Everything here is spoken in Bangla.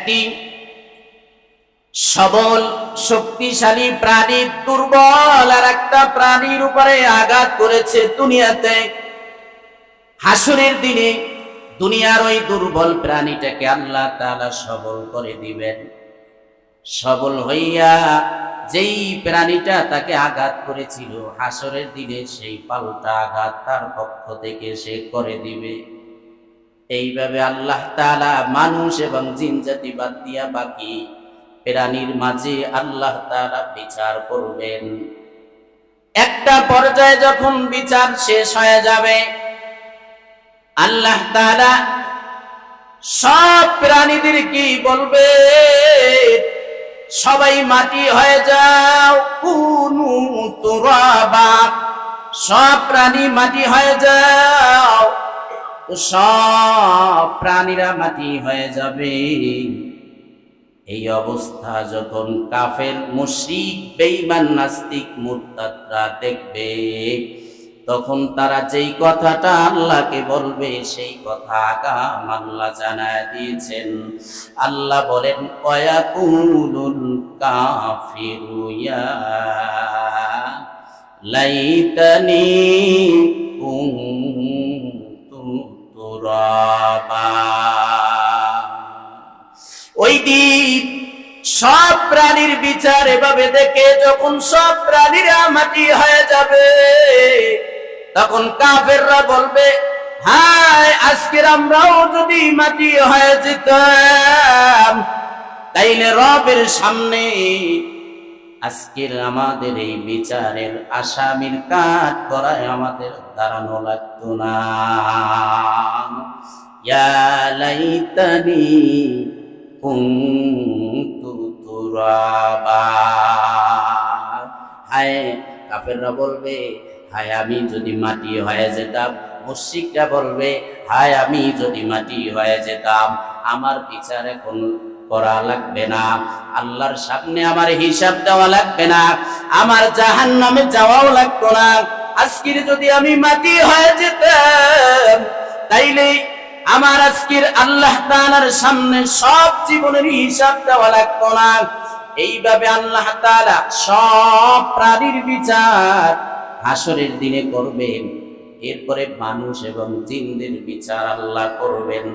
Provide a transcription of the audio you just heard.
একটি সবল শক্তিশালী প্রাণী দুর্বল আর একটা প্রাণীর উপরে আঘাত করেছে দুনিয়াতে। হাসরের দিনে দুনিয়ার ওই দুর্বল প্রাণীটাকে আল্লাহ তাআলা সবল করে দিবেন। সবল হইয়া যেই প্রাণীটা তাকে আঘাত করেছিল, হাসরের দিনে সেই পাল্টা আঘাত তার পক্ষ থেকে সে করে দিবে। এইভাবে আল্লাহ তাআলা মানুষ এবং জিন জাতি বাদ দিয়া বাকি প্রাণীর মাঝে আল্লাহ তাআলা বিচার করবেন। একটা পর্যায়ে যখন বিচার শেষ হয়ে যাবে, আল্লাহ তাআলা সব প্রাণীদের কি বলবে, সবাই মাটি হয়ে যাও, কুনু তুরাবা। সব প্রাণী মাটি হয়ে যাও। তো সব প্রাণীরা মাটি হয়ে যাবে। এই অবস্থা যখন কাফের, মুশরিক, বেঈমান, নাস্তিক, মুরতাদরা দেখবে, তখন তারা যেই কথাটা আল্লাহকে বলবে সেই কথা আগাম আল্লাহ জানায় দিয়েছেন। আল্লাহ বলেন, ওয়ায়াকুলুল কাফিরু ইয়া লাইতানি কুনতু তুরাবা। ওই দিন সব প্রাণীর বিচার এভাবে দেখে যখন সব প্রাণীরা মাটি হয়ে যাবে, তখন কাফেররা বলবে, হায় আজকের আমরাও যদি মাটি হয়ে যেতাম, তাইলে রবের সামনে আজকের আমাদের এই বিচারের আসামির কাঠ করায় আমাদের দাঁড়ানো লাগতো না। ইয়া লাইতানি কুনতু তুরাবা। হায়, কাফেররা বলবে, হায় আমি যদি মাটি হয়ে যেতাম। মুশরিকরা বলবে, হায় আমি যদি মাটি হয়ে যেতাম, আমার বিচার এখন করা লাগবে না, আল্লাহর সামনে আমার হিসাব দেওয়া লাগবে না, আমার জাহান্নামে যাওয়াও লাগতো না। আজকের যদি আমি মাটি হয়ে যেতাম, তাইলে আমার আজকের আল্লাহ তাআলার সামনে সব জীবনের হিসাব দেওয়া লাগতো না। এইভাবে আল্লাহ তাআলা সব প্রাণীর বিচার হাসরের দিনে করবেন। এরপরে মানুষ এবং জিনদের বিচার আল্লাহ করবেন।